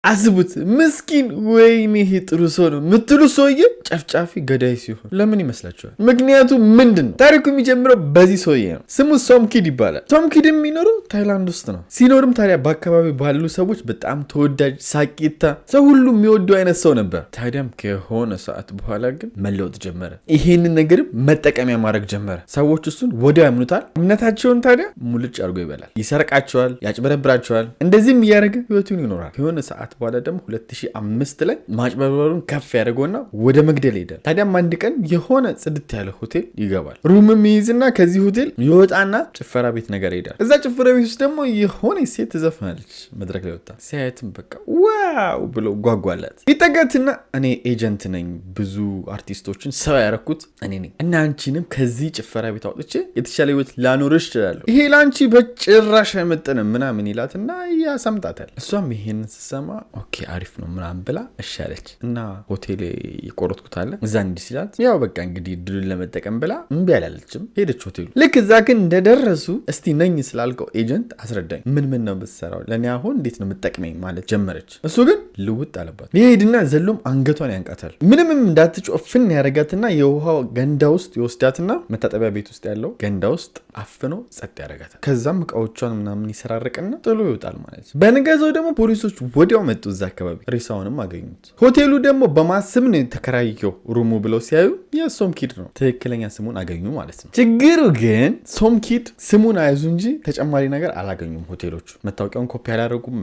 አስቡት ምስኪን ወይኔ ይሄ ጥሩ ሰው ነው ምትሉ ሰውዬ ጨፍጫፊ ገዳይ ሲሆን ለምን ይመስላችኋል? ምክንያቱም ምንድነው ታሪኩ የሚጀምረው በዚህ ሰውዬ ነው። ስሙ ሶምኪድ ይባላል። ሶምኪድ የሚኖረው ታይላንድ ውስጥ ነው። ሲኖርም ታዲያ በአካባቢው ባሉ ሰዎች በጣም ተወዳጅ ሳቂታ ሰው ሁሉ የሚወደው አይነት ሰው ነበር። ታዲያም ከሆነ ሰዓት በኋላ ግን መለወጥ ጀመረ። ይሄንን ነገር መጠቀሚያ ማድረግ ጀመረ። ሰዎች እሱን ወዲያው ያምኑታል። እምነታቸውን ታዲያ ሙልጭ አድርጎ ይበላል። ይሰርቃቸዋል፣ ያጭበረብራቸዋል። እንደዚህም እያደረገ ህይወቱን ይኖራል። ከሆነ ሰዓት በኋላ ደግሞ 2005 ላይ ማጭበርበሩን ከፍ ያደርገውና ወደ መግደል ሄዳል። ታዲያም አንድ ቀን የሆነ ጽድት ያለ ሆቴል ይገባል። ሩምም ይይዝና ከዚህ ሆቴል ይወጣና ጭፈራ ቤት ነገር ይሄዳል። እዛ ጭፈራ ቤት ውስጥ ደግሞ የሆነ ሴት ትዘፍናለች። መድረክ ላይ ወጣ ሲያየትም በቃ ዋው ብሎ ጓጓላት። ይጠጋትና እኔ ኤጀንት ነኝ፣ ብዙ አርቲስቶችን ሰው ያረኩት እኔ ነኝ እና አንቺንም ከዚህ ጭፈራ ቤት አውጥቼ የተሻለ ህይወት ላኖርሽ እችላለሁ። ይሄ ላንቺ በጭራሽ አይመጥንም ምናምን ይላትና ያሰምጣታል። እሷም ይሄንን ስትሰማ ኦኬ አሪፍ ነው ምናምን ብላ እሻለች እና ሆቴል ይቆረጥኩት አለ እዛ እንዲህ ሲላት ያው በቃ እንግዲህ ድሉን ለመጠቀም ብላ እምቢ አላለችም። ሄደች ሆቴሉ። ልክ እዛ ግን እንደደረሱ እስቲ ነኝ ስላልከው ኤጀንት አስረዳኝ፣ ምን ነው የምትሰራው? ለእኔ አሁን እንዴት ነው የምጠቅመኝ ማለት ጀመረች። እሱ ግን ልውጥ አለባት። ይሄድና ዘሎም አንገቷን ያንቃታል። ምንም እንዳትጮፍን ያደርጋትና የውሃው ገንዳ ውስጥ ይወስዳትና መታጠቢያ ቤት ውስጥ ያለው ገንዳ ውስጥ አፍኖ ጸጥ ያደርጋታል። ከዛም እቃዎቿን ምናምን ይሰራርቅና ጥሎ ይወጣል ማለት ነው። በነጋታው ደግሞ ፖሊሶች ወዲያው መጡ። እዛ አካባቢ ሬሳውንም አገኙት። ሆቴሉ ደግሞ በማስም ነው የተከራየው ሩሙ ብለው ሲያዩ የሶምኪድ ነው። ትክክለኛ ስሙን አገኙ ማለት ነው። ችግሩ ግን ሶምኪድ ስሙን አያዙ እንጂ ተጨማሪ ነገር አላገኙም። ሆቴሎቹ መታወቂያውን ኮፒ አላደረጉም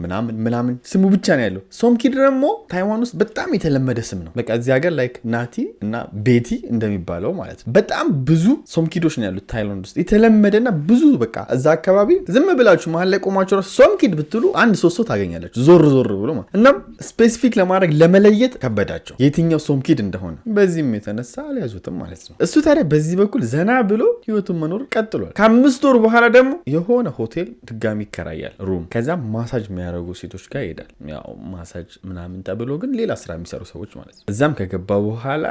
ምናምን ስሙ ብቻ ነው ያለው። ሶምኪድ ደግሞ ታይዋን ውስጥ በጣም የተለመደ ስም ነው። በቃ እዚህ ሀገር ላይክ ናቲ እና ቤቲ እንደሚባለው ማለት ነው። በጣም ብዙ ሶምኪዶች ነው ያሉት ታይላንድ ውስጥ የተለመደና ብዙ በቃ እዛ አካባቢ ዝም ብላችሁ መሀል ላይ ቆማችሁ ሶምኪድ ብትሉ አንድ ሶስት ሰው ታገኛላችሁ ዞር ብሎ ማለት። እናም ስፔሲፊክ ለማድረግ ለመለየት ከበዳቸው የትኛው ሶምኪድ እንደሆነ። በዚህም የተነሳ አልያዙትም ማለት ነው። እሱ ታዲያ በዚህ በኩል ዘና ብሎ ህይወቱን መኖር ቀጥሏል። ከ5 ወር በኋላ ደግሞ የሆነ ሆቴል ድጋሚ ይከራያል ሩም። ከዛ ማሳጅ የሚያደርጉ ሴቶች ጋር ይሄዳል። ያው ማሳጅ ምናምን ተብሎ ግን ሌላ ስራ የሚሰሩ ሰዎች ማለት ነው። እዛም ከገባ በኋላ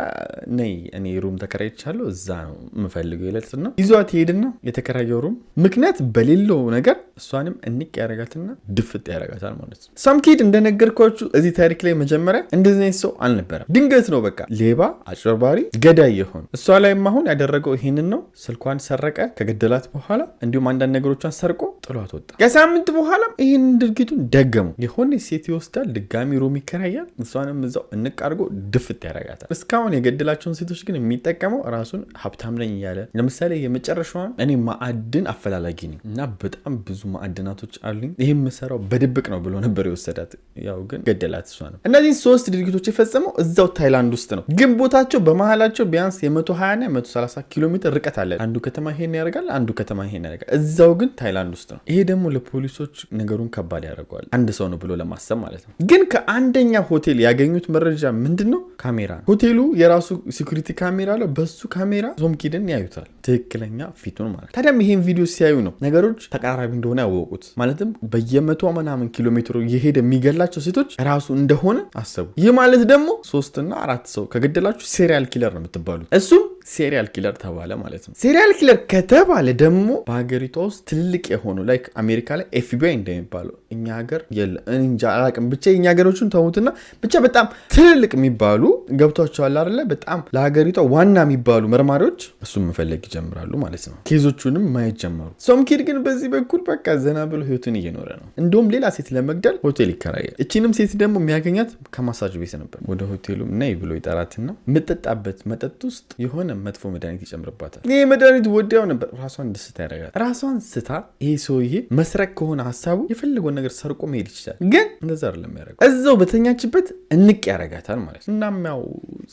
ነይ እኔ ሩም ተከራይቻለሁ እዛ ነው የምፈልገው ይለትና ይዟት ይሄድና የተከራየው ሩም ምክንያት በሌለው ነገር እሷንም እንቅ ያደርጋትና ድፍጥ ያደርጋታል ማለት ነው። ሶምኪድ እንደነገርኳችሁ እዚህ ታሪክ ላይ መጀመሪያ እንደዚህ ሰው አልነበረም። ድንገት ነው በቃ ሌባ፣ አጭበርባሪ፣ ገዳይ የሆነ። እሷ ላይም አሁን ያደረገው ይሄንን ነው። ስልኳን ሰረቀ። ከገደላት በኋላ እንዲሁም አንዳንድ ነገሮቿን ሰርቆ ጥሏት ወጣ። ከሳምንት በኋላም ይሄንን ድርጊቱን ደገሙ። የሆነ ሴት ይወስዳል፣ ድጋሚ ሩም ይከራያል። እሷንም እዛው እንቅ አድርጎ ድፍት ያደርጋታል። እስካሁን የገደላቸውን ሴቶች ግን የሚጠቀመው ራሱን ሀብታም ነኝ እያለ ለምሳሌ የመጨረሻዋን እኔ ማዕድን አፈላላጊ ነኝ እና በጣም ብዙ ማዕድናቶች አሉኝ ይህም የምሰራው በድብቅ ነው ብሎ ነበር የወሰዳት። ያው ግን ገደላት እሷ ነው። እነዚህ 3 ድርጊቶች የፈጸመው እዛው ታይላንድ ውስጥ ነው። ግን ቦታቸው በመሃላቸው ቢያንስ የ120 እና 130 ኪሎ ሜትር ርቀት አለ። አንዱ ከተማ ይሄን ያደርጋል፣ አንዱ ከተማ ይሄን ያደርጋል። እዛው ግን ታይላንድ ውስጥ ነው። ይሄ ደግሞ ለፖሊሶች ነገሩን ከባድ ያደርገዋል። አንድ ሰው ነው ብሎ ለማሰብ ማለት ነው። ግን ከአንደኛ ሆቴል ያገኙት መረጃ ምንድነው? ካሜራ ነው። ሆቴሉ የራሱ ሲኩሪቲ ካሜራ አለው። በሱ ካሜራ ሶምኪድን ያዩታል፣ ትክክለኛ ፊቱን ማለት። ታዲያም ይሄን ቪዲዮ ሲያዩ ነው ነገሮች ተቃራቢ እንደሆነ ያወቁት። ማለትም በየ100 ምናምን ኪሎ ሜትሩ የሄደ የሚገላቸው ሴቶች ራሱ እንደሆነ አሰቡ። ይህ ማለት ደግሞ 3 እና 4 ሰው ከገደላችሁ ሴሪያል ኪለር ነው የምትባሉት። እሱም ሴሪያል ኪለር ተባለ ማለት ነው። ሴሪያል ኪለር ከተባለ ደግሞ በሀገሪቷ ውስጥ ትልቅ የሆኑ ላይክ አሜሪካ ላይ ኤፍቢአይ እንደሚባለው እኛ ሀገር የለ እንጃ አላውቅም። ብቻ የኛ ሀገሮችን ተውትና ብቻ በጣም ትልልቅ የሚባሉ ገብቷቸዋል አይደለ? በጣም ለሀገሪቷ ዋና የሚባሉ መርማሪዎች እሱም መፈለግ ይጀምራሉ ማለት ነው። ኬዞቹንም ማየት ጀመሩ። ሶምኪድ ግን በዚህ በኩል በቃ ዘና ብሎ ህይወቱን እየኖረ ነው። እንደውም ሌላ ሴት ለመግደል ሆቴል ይከራያል። እቺንም ሴት ደግሞ የሚያገኛት ከማሳጅ ቤት ነበር። ወደ ሆቴሉም ነይ ብሎ ይጠራትና የምጠጣበት መጠጥ ውስጥ የሆነ መጥፎ መድኃኒት ይጨምርባታል። ይሄ መድኃኒት ወዲያው ነበር ራሷን ደስታ ያደርጋል። ራሷን ስታ ይሄ ሰውዬ መስረቅ ከሆነ ሀሳቡ የፈለገውን ነገር ሰርቆ መሄድ ይችላል። ግን እንደዛ አይደለም ያደርጋል። እዛው በተኛችበት እንቅ ያደርጋታል ማለት ነው። እናም ያው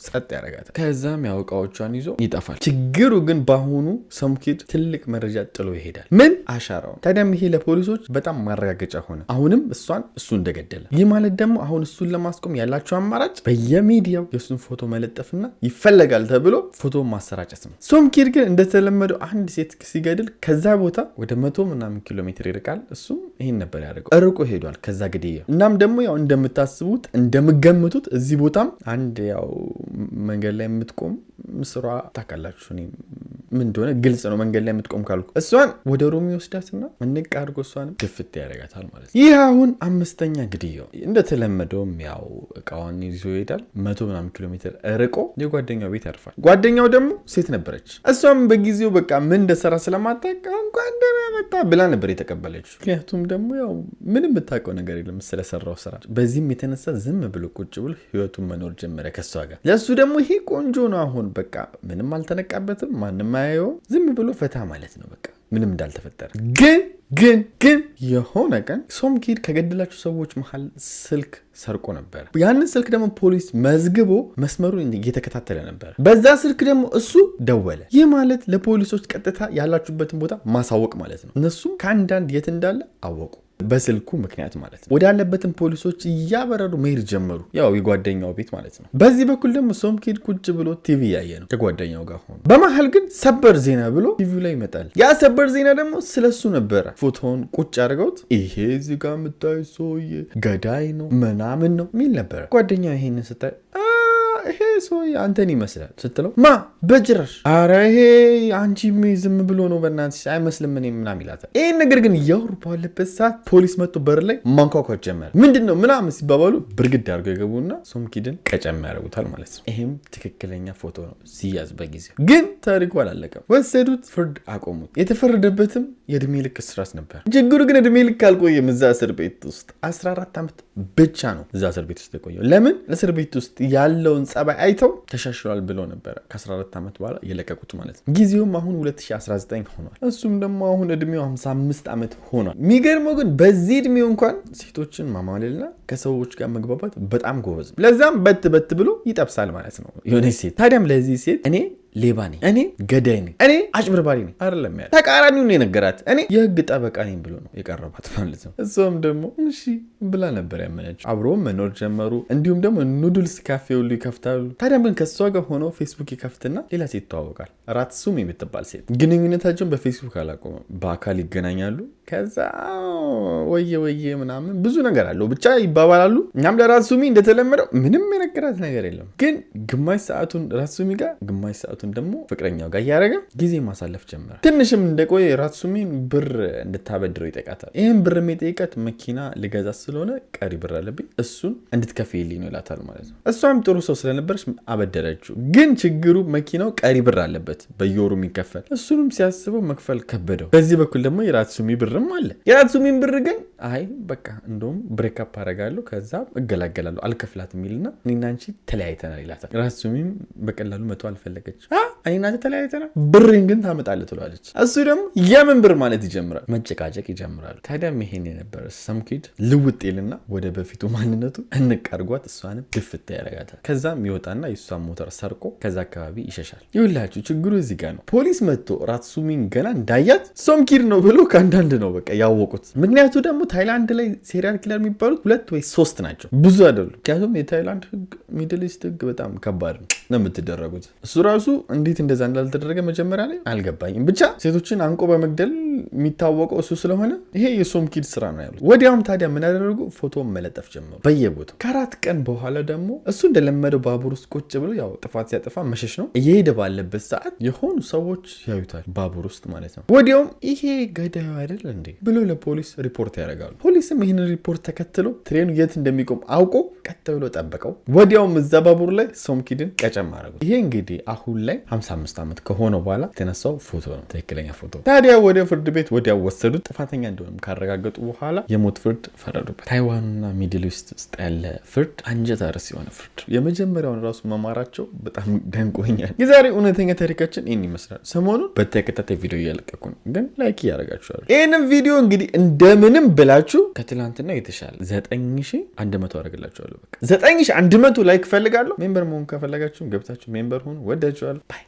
ጸጥ ያደርጋታል። ከዛም ያው እቃዎቿን ይዞ ይጠፋል። ችግሩ ግን በአሁኑ ሶምኪድ ትልቅ መረጃ ጥሎ ይሄዳል። ምን? አሻራው። ታዲያም ይሄ ለፖሊሶች በጣም ማረጋገጫ ሆነ። አሁንም እሱ እንደገደለ። ይህ ማለት ደግሞ አሁን እሱን ለማስቆም ያላቸው አማራጭ በየሚዲያው የእሱን ፎቶ መለጠፍና ይፈለጋል ተብሎ ፎቶ ማሰራጨት ነው። ሶምኪድ ግን እንደተለመደው አንድ ሴት ሲገድል ከዛ ቦታ ወደ 100 ምናምን ኪሎ ሜትር ይርቃል። እሱም ይሄን ነበር ያደርገው። እርቆ ሄዷል ከዛ ግድያ። እናም ደግሞ ያው እንደምታስቡት እንደምገምቱት እዚህ ቦታም አንድ ያው መንገድ ላይ የምትቆም ምስሯ ታውቃላችሁ ምን እንደሆነ ግልጽ ነው። መንገድ ላይ የምትቆም ካልኩ እሷን ወደ ሮሚ ወስዳትና እንቅ አድርጎ እሷንም ድፍት ያደርጋታል ማለት ነው። ይህ አሁን 5ኛ ግድያው። እንደተለመደውም ያው እቃዋን ይዞ ይሄዳል። 100 ምናምን ኪሎ ሜትር ርቆ የጓደኛው ቤት ያርፋል። ጓደኛው ደግሞ ሴት ነበረች። እሷም በጊዜው በቃ ምን እንደሰራ ስለማታውቅ እንኳን ደህና መጣ ብላ ነበር የተቀበለችው። ምክንያቱም ደግሞ ያው ምንም የምታውቀው ነገር የለም ስለሰራው ስራ። በዚህም የተነሳ ዝም ብሎ ቁጭ ብሎ ህይወቱን መኖር ጀመረ ከሷ ጋር። ለሱ ደግሞ ይሄ ቆንጆ ነው። አሁን በቃ ምንም አልተነቃበትም፣ ማንም አያየውም። ዝም ብሎ ፈታ ማለት ነው በቃ ምንም እንዳልተፈጠረ። ግን የሆነ ቀን ሶም ኪድ ከገደላቸው ሰዎች መሃል ስልክ ሰርቆ ነበር። ያንን ስልክ ደግሞ ፖሊስ መዝግቦ መስመሩን እየተከታተለ ነበር። በዛ ስልክ ደግሞ እሱ ደወለ። ይህ ማለት ለፖሊሶች ቀጥታ ያላችሁበትን ቦታ ማሳወቅ ማለት ነው። እነሱም ከአንዳንድ የት እንዳለ አወቁ። በስልኩ ምክንያት ማለት ነው። ወዳለበትን ፖሊሶች እያበረሩ መሄድ ጀመሩ። ያው የጓደኛው ቤት ማለት ነው። በዚህ በኩል ደግሞ ሶም ኪድ ቁጭ ብሎ ቲቪ ያየ ነው ከጓደኛው ጋር ሆኖ። በመሃል ግን ሰበር ዜና ብሎ ቲቪው ላይ ይመጣል። ያ ሰበር ዜና ደግሞ ስለሱ ነበረ። ፎቶውን ቁጭ አድርገውት ይሄ እዚህ ጋር የምታዩት ሰውዬ ገዳይ ነው ምናምን ነው የሚል ነበረ። ጓደኛው ይሄንን ስታይ ይሄ ሰውዬ አንተን ይመስላል ስትለው ማ በጅራሽ አረ ይሄ አንቺ ዝም ብሎ ነው በእናትሽ አይመስልም እኔ ምናምን ይላታል። ይሄን ነገር ግን እያወሩ ባለበት ሰዓት ፖሊስ መጥቶ በር ላይ ማንኳኳት ጀመረ። ምንድነው ምናምን ሲባባሉ ብርግድ አድርገው የገቡና ሶም ኪድን ቀጨም ያደርጉታል ማለት ነው። ይሄም ትክክለኛ ፎቶ ነው ሲያዝ በጊዜው። ግን ታሪኩ አላለቀም። ወሰዱት፣ ፍርድ አቆሙት። የተፈረደበትም የእድሜ ልክ እስራት ነበር። ችግሩ ግን እድሜ ልክ አልቆየም። እዛ እስር ቤት ውስጥ 14 ዓመት ብቻ ነው እዛ እስር ቤት ውስጥ የቆየው። ለምን? እስር ቤት ውስጥ ያለውን ጸባይ አይተው ተሻሽሏል ብለው ነበረ ከ14 ዓመት በኋላ የለቀቁት ማለት ነው። ጊዜውም አሁን 2019 ሆኗል። እሱም ደግሞ አሁን እድሜው 55 ዓመት ሆኗል። የሚገርመው ግን በዚህ እድሜው እንኳን ሴቶችን ማማለልና ከሰዎች ጋር መግባባት በጣም ጎበዝ። ለዛም በት ብሎ ይጠብሳል ማለት ነው የሆነች ሴት። ታዲያም ለዚህ ሴት እኔ ሌባ ነኝ፣ እኔ ገዳይ ነኝ፣ እኔ አጭበርባሪ ነኝ አይደለም ያለ፣ ተቃራኒውን የነገራት እኔ የህግ ጠበቃ ነኝ ብሎ ነው የቀረባት ማለት ነው። እሷም ደግሞ እሺ ብላ ነበር ያመነችው። አብሮም መኖር ጀመሩ። እንዲሁም ደግሞ ኑድልስ ካፌ ሁሉ ይከፍታሉ። ታዲያም ግን ከእሷ ጋር ሆኖ ፌስቡክ ይከፍትና ሌላ ሴት ይተዋወቃል። ራትሱሚ የምትባል ሴት። ግንኙነታቸውን በፌስቡክ አላቆመም፣ በአካል ይገናኛሉ። ከዛ ወየ ምናምን ብዙ ነገር አለው ብቻ ይባባላሉ። እኛም ለራትሱሚ እንደተለመደው ምንም የነገራት ነገር የለም። ግን ግማሽ ሰዓቱን ራትሱሚ ጋር ግማሽ ሰዓቱን ደግሞ ፍቅረኛው ጋር እያደረገ ጊዜ ማሳለፍ ጀመረ። ትንሽም እንደቆየ ራትሱሚን ብር እንድታበድረው ይጠይቃታል። ይህም ብር የሚጠይቃት መኪና ልገዛ ስለሆነ ቀሪ ብር አለብኝ እሱን እንድትከፍይልኝ ነው ይላታል ማለት ነው። እሷም ጥሩ ሰው ስለነበረች አበደረችው። ግን ችግሩ መኪናው ቀሪ ብር አለበት በየወሩ የሚከፈል። እሱንም ሲያስበው መክፈል ከበደው። በዚህ በኩል ደግሞ የራትሱሚ ብርም አለ። የራትሱሚን ብር ግን አይ በቃ እንደውም ብሬክአፕ አደርጋለሁ ከዛ እገላገላለሁ አልከፍላት የሚልና እኔና አንቺ ተለያይተናል ይላታል። ራትሱሚም በቀላሉ መቶ አልፈለገች። እኔና አንቺ ተለያይተናል ብሬን ግን ታመጣለህ ትሏለች። እሱ ደግሞ የምን ብር ማለት ይጀምራል። መጨቃጨቅ ይጀምራሉ። ታዲያም ይሄን የነበረ ሶም ኪድ ልውጥ ይልና ወደ በፊቱ ማንነቱ እንቃርጓት እሷንም ድፍት ያደርጋታል። ከዛም ይወጣና የእሷን ሞተር ሰርቆ ከዛ አካባቢ ይሸሻል። ይኸውላችሁ ችግሩ እዚህ ጋር ነው። ፖሊስ መጥቶ ራትሱሚን ገና እንዳያት ሶም ኪድ ነው ብሎ ከአንዳንድ ነው በቃ ያወቁት። ምክንያቱ ደግሞ ታይላንድ ላይ ሴሪያል ኪለር የሚባሉት 2 ወይ 3 ናቸው፣ ብዙ አይደሉ። ምክንያቱም የታይላንድ ህግ ሚድል ኢስት ህግ በጣም ከባድ ነው የምትደረጉት። እሱ ራሱ እንዴት እንደዛ እንዳልተደረገ መጀመሪያ ላይ አልገባኝም። ብቻ ሴቶችን አንቆ በመግደል የሚታወቀው እሱ ስለሆነ ይሄ የሶም ኪድ ስራ ነው ያሉት። ወዲያውም ታዲያ ምን ያደረጉ ፎቶ መለጠፍ ጀመሩ በየቦታው። ከ4 ቀን በኋላ ደግሞ እሱ እንደለመደው ባቡር ውስጥ ቁጭ ብሎ ያው ጥፋት ሲያጠፋ መሸሽ ነው። እየሄደ ባለበት ሰዓት የሆኑ ሰዎች ያዩታል ባቡር ውስጥ ማለት ነው። ወዲያውም ይሄ ገዳዩ አይደል እንዴ ብሎ ለፖሊስ ሪፖርት ያደርጋሉ። ፖሊስም ይህንን ሪፖርት ተከትሎ ትሬኑ የት እንደሚቆም አውቆ ቀጥ ብሎ ጠበቀው። ወዲያውም እዛ ባቡር ላይ ሶም ኪድን ቀጨም አደረጉ። ይሄ እንግዲህ አሁን ላይ 55 ዓመት ከሆነው በኋላ የተነሳው ፎቶ ነው፣ ትክክለኛ ፎቶ። ታዲያ ወደ ፍርድ ቤት ወዲያው ወሰዱት። ጥፋተኛ እንደሆነም ካረጋገጡ በኋላ የሞት ፍርድ ፈረዱበት። ታይዋንና ሚድል ኢስት ውስጥ ያለ ፍርድ አንጀት አርስ የሆነ ፍርድ። የመጀመሪያውን ራሱ መማራቸው በጣም ደንቆኛል። የዛሬ እውነተኛ ታሪካችን ይህን ይመስላል። ሰሞኑን በተከታታይ ቪዲዮ እያለቀቁ ነው፣ ግን ላይክ እያደረጋችኋል። ይህንም ቪዲዮ እንግዲህ እንደምንም ብላችሁ ከትላንትና የተሻለ 9100 አደረግላችኋለሁ። በቃ 9100 ላይክ ፈልጋለሁ። ሜምበር መሆን ከፈለጋችሁ ገብታችሁ ሜምበር ሁኑ። ወዳችኋለሁ። ባይ